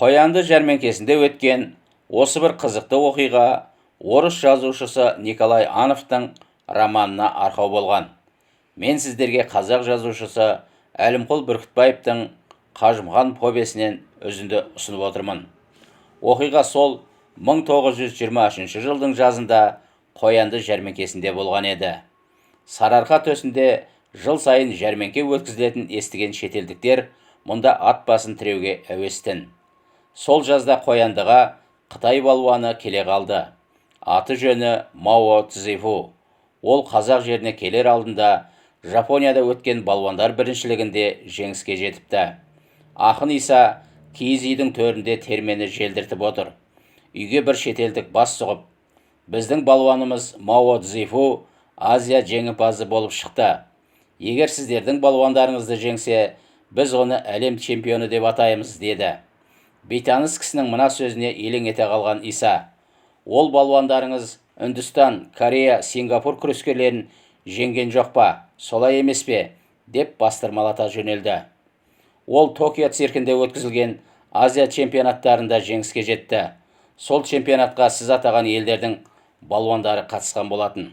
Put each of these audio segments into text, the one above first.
Қоянды жәрмеңкесінде өткен осы бір қызықты оқиға орыс жазушысы Николай Ановтың романына арқау болған. Мен сіздерге қазақ жазушысы Әлімқұл Бүркітбаевтың Қажымұқан повесінен үзінді ұсынып отырмын. Оқиға сол 1923 жылдың жазында Қоянды жәрмеңкесінде болған еді. Сарыарқа төсінде жыл сайын жәрмеңке өткізілетін естіген шетелдіктер мұнда ат басын тіреуге әуестін. Сол жазда Қояндыға Қытай балуаны келе қалды. Аты жөні Мао Цзефу. Ол қазақ жеріне келер алдында Жапонияда өткен балуандар біріншілігінде жеңіске жетіпті. Ақын Иса киіз үйдің төрінде термені желдіртіп отыр. Үйге бір шетелдік бас сұғып, біздің балуанымыз Мао Цзефу Азия жеңімпазы болып шықты. Егер сіздердің балуандарыңызды жеңсе, біз оны әлем чемпионы деп атаймыз, деді. Бейтаныс кісінің мына сөзіне елең ете қалған Иса: ол балуандарыңыз Үндістан, Корея, Сингапур күрескерлерін жеңген жоқ па, солай емес пе, деп бастырмалата жөнелді. Ол Токио циркінде өткізілген Азия чемпионаттарында жеңіске жетті. Сол чемпионатқа сіз атаған елдердің балуандары қатысқан болатын.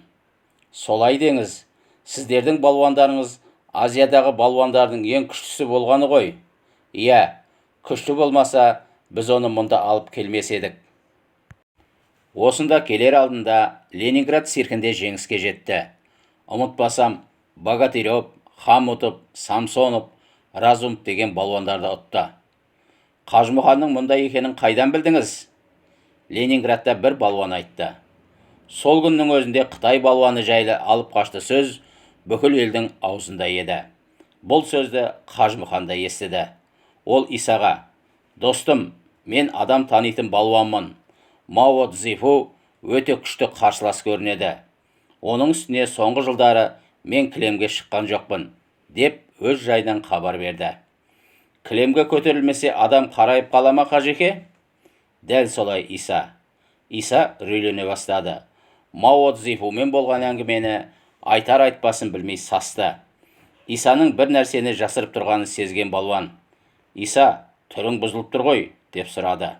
Солай деңіз, сіздердің балуандарыңыз Азиядағы балуандардың ең күштісі болғаны ғой. Иә, күшті болмаса, біз оны мұнда алып келмес едік. Осында келер алдында Ленинград циркінде жеңіске жетті. Ұмытпасам, Богатырев, Хамутов, Самсонов, Разумов деген балуандарды ұтты. Қажымұқанның мұнда екенін қайдан білдіңіз? Ленинградта бір балуан айтты. Сол күннің өзінде Қытай балуаны жайлы алып қашты сөз бүкіл елдің аузында еді. Бұл сөзді Қажымұқан да естіді. Ол Исаға: достым, мен адам танитын балуанмын. Мао Цзефу өте күшті қарсылас көрінеді. Оның үстіне соңғы жылдары мен кілемге шыққан жоқпын, деп өз жайдан хабар берді. Кілемге көтерілмесе адам қарайып қала ма, Қажеке? Дәл солай Иса. Иса үрейлене бастады. Мао Цзефумен болған әңгімені айтар-айтпасын білмей састы. Исаның бір нәрсені жасырып тұрғанын сезген балуан: Иса, түрің бұзылып тұр ғой, деп сұрады.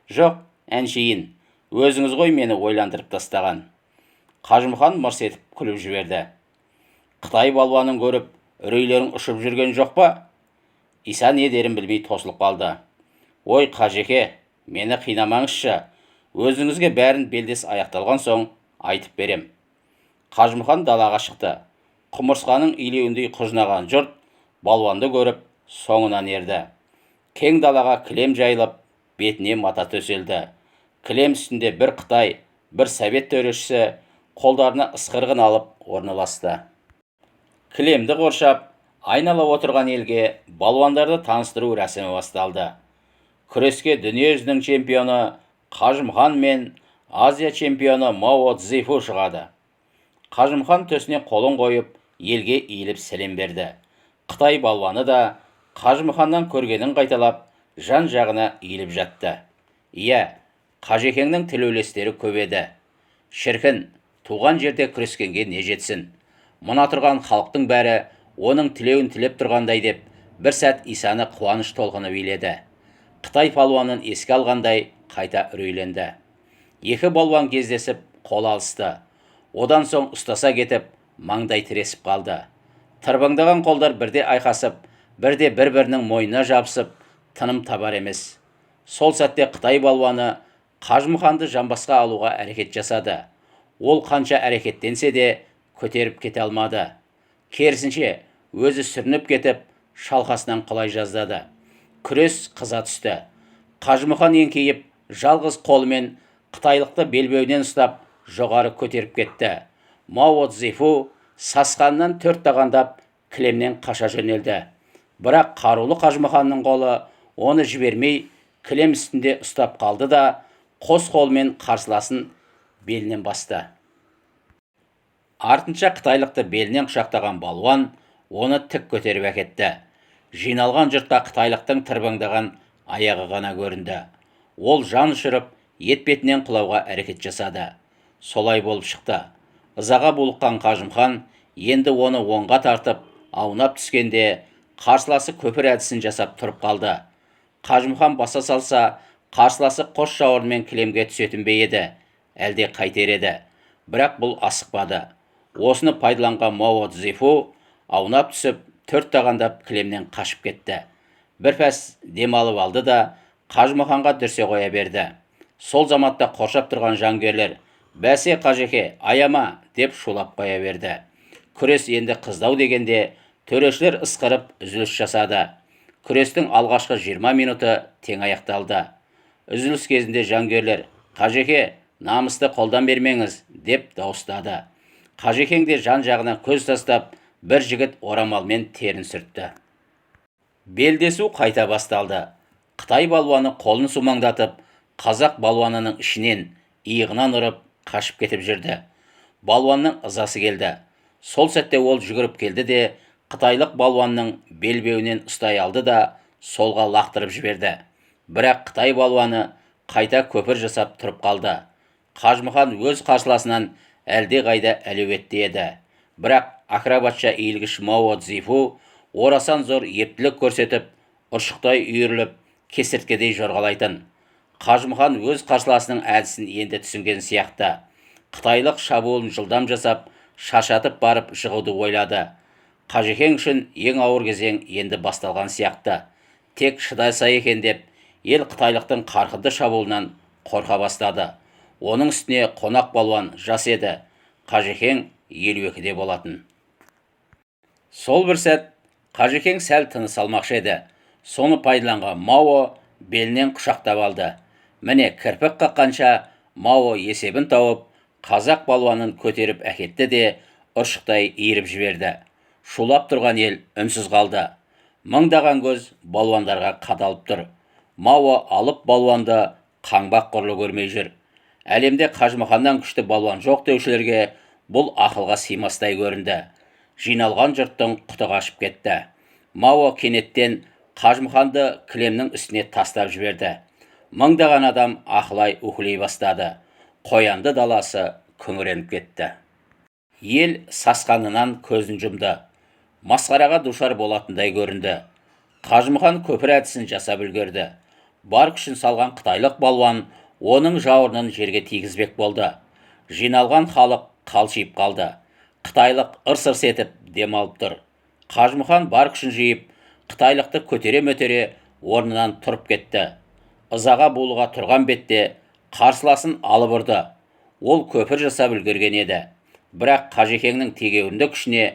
Жоқ, әншейін, өзіңіз ғой мені ойландырып тастаған. Қажымұқан мырс етіп күліп жіберді. Қытай балуанын көріп, үрейлерің ұшып жүрген жоқ па? Иса не дерін білмей тосылып қалды. Ой, Қажеке, мені қинамаңызшы, өзіңізге бәрін белдес аяқталған соң айтып берем. Қажымұқан далаға шықты. Құмырсқаның илеуіндей құжынаған жұрт балуанды көріп соңынан ерді. Кең далаға кілем жайылып, бетіне мата төселді. Кілем үстінде бір Қытай, бір Совет төрешісі қолдарына ысқырғын алып орналасты. Кілемді қоршап, айнала отырған елге балуандарды таныстыру рәсімі басталды. Күреске дүние жүзінің чемпионы Қажымұқан мен Азия чемпионы Мао Цзефу шығады. Қажымұқан төсіне қолын қойып, елге иіліп сәлем берді. Қытай балуаны да Қажымұқаннан көргенін қайталап, жан-жағына иіліп жатты. Иә, Қажекеңнің тілеулестері көп еді. Шіркін, туған жерде күрескенге не жетсін? Мұна тұрған халықтың бәрі оның тілеуін тілеп тұрғандай деп, бір сәт Исаны қуаныш толқыны биледі. Қытай палуанын еске алғандай қайта үрейленді. Екі балуан кездесіп, қол алысты. Одан соң ұстаса кетіп, маңдай тіресіп қалды. Тырбыңдаған қолдар бірде айқасып, бірде бір-бірінің мойнына жабысып, тыным табар емес. Сол сәтте Қытай балуаны Қажымұқанды жамбасқа алуға әрекет жасады. Ол қанша әрекеттенсе де көтеріп кете алмады. Керісінше, өзі сүрініп кетіп, шалқасынан құлай жаздады. Күрес қыза түсті. Қажымұқан еңкейіп, жалғыз қолымен қытайлықты белбеуден ұстап, жоғары көтеріп кетті. Мао Цзефу сасқанынан төрт тағандап кілемнен қаша жөнелді. Бірақ қарулы Қажымұқанның қолы оны жібермей, кілем үстінде ұстап қалды да, қос қолмен қарсыласын белінен басты. Артынша қытайлықты белінен құшақтаған балуан оны тік көтеріп әкетті. Жиналған жұртқа қытайлықтың тырбаңдаған аяғы ғана көрінді. Ол жан ұшырып, етбетінен құлауға әрекет жасады. Солай болып шықты. Ызаға булыққан Қажымұқан енді оны оңға тартып, аунап түскенде қарсыласы көпір әдісін жасап тұрып қалды. Қажымұқан баса салса, қарсыласы қос жауырынмен кілемге түсетін бе еді, әлде қайтер еді. Бірақ бұл асықпады. Осыны пайдаланған Мао Цзефу аунап түсіп, төрт тағандап кілемнен қашып кетті. Бір пәс демалып алды да Қажымұқанға дүрсе қоя берді. Сол заматта қоршап тұрған жангерлер «Бәсе, Қажеке, аяма!» деп шулап қоя берді. Күрес енді қыздау дегенде төрешілер ысқырып үзіліс жасады. Күрестің алғашқы 20 минуты тең аяқталды. Үзіліс кезінде жангерлер «Қажеке, намысты қолдан бермеңіз!» деп дауыстады. Қажекең де жан жағына көз тастап, бір жігіт орамалмен терін сүртті. Белдесу қайта басталды. Қытай балуаны қолын сумаңдатып, қазақ балуанының ішінен, иығынан ұрып, қашып кетіп жүрді. Балуанның ызасы келді. Сол сәтте ол жүгіріп келді де, қытайлық балуанның белбеуінен ұстай алды да, солға лақтырып жіберді. Бірақ Қытай балуаны қайта көпір жасап тұрып қалды. Қажымұқан өз қарсыласынан әлде қайда әлеуетті еді. Бірақ акробатша иілгіш Мао Цзефу орасан зор ептілік көрсетіп, ұршықтай үйіріліп, кесірткедей жорғалайтын. Қажымұқан өз қарсыласының әдісін енді түсінген сияқты. Қытайлық шабуылын жылдам жасап, шаршатып барып жығуды ойлады. Қажекең үшін ең ауыр кезең енді басталған сияқты. Тек шыдаса екен деп, ел қытайлықтың қарқынды шабуылынан қорқа бастады. Оның үстіне қонақ балуан жас еді. Қажекең 52-де болатын. Сол бір сәт Қажекең сәл тыныс алмақшы еді. Соны пайдаланған Мао белінен құшақтап алды. Міне кірпік қаққанша Мао есебін тауып, қазақ балуанын көтеріп әкетті де ұршықтай иіріп жіберді. Шулап тұрған ел үнсіз қалды. Мыңдаған көз балуандарға қадалып тұр. Мао алып балуанды қаңбақ құрлы көрмей жүр. Әлемде Қажымұқаннан күшті балуан жоқ деушілерге бұл ақылға сыймастай көрінді. Жиналған жұрттың құты қашып кетті. Мао кенеттен Қажымұқанды кілемнің үстіне тастап жіберді. Мыңдаған адам ақылай уһілей бастады. Қоянды даласы күңіреніп кетті. Ел сасқанынан көзін жұмды. Масқараға душар болатындай көрінді. Қажымұқан көпір әдісін жасап үлгерді. Бар күшін салған қытайлық балуан оның жауырынын жерге тигізбек болды. Жиналған халық қалшиып қалды. Қытайлық ырс-ырс етіп демалып тұр. Қажымұқан бар күшін жиып, қытайлықты көтере-мөтере орнынан тұрып кетті. Ызаға булыға тұрған бетте қарсыласын алып ұрды. Ол көпір жасап үлгерген еді. Бірақ Қажекеңнің тегеуінді күшіне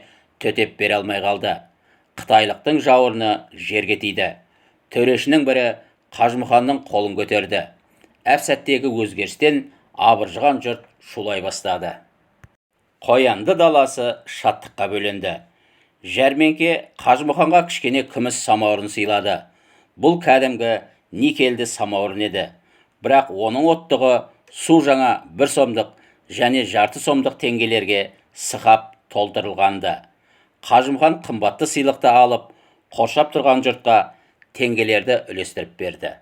төтеп бере алмай қалды. Қытайлықтың жауырыны жерге тиді. Төрешінің бірі Қажымұқанның қолын көтерді. Әп-сәттегі өзгерістен абыржыған жұрт шулай бастады. Қоянды даласы шаттыққа бөленді. Жәрменке Қажымұқанға кішкене күміс самаурын сыйлады. Бұл кәдімгі никельді самаурын еді. Бірақ оның оттығы су жаңа 1 сомдық және жарты сомдық теңгелерге сықап толтырылғанды. Қажымұқан қымбатты сыйлықты алып, қоршап тұрған жұртқа теңгелерді үлестіріп берді.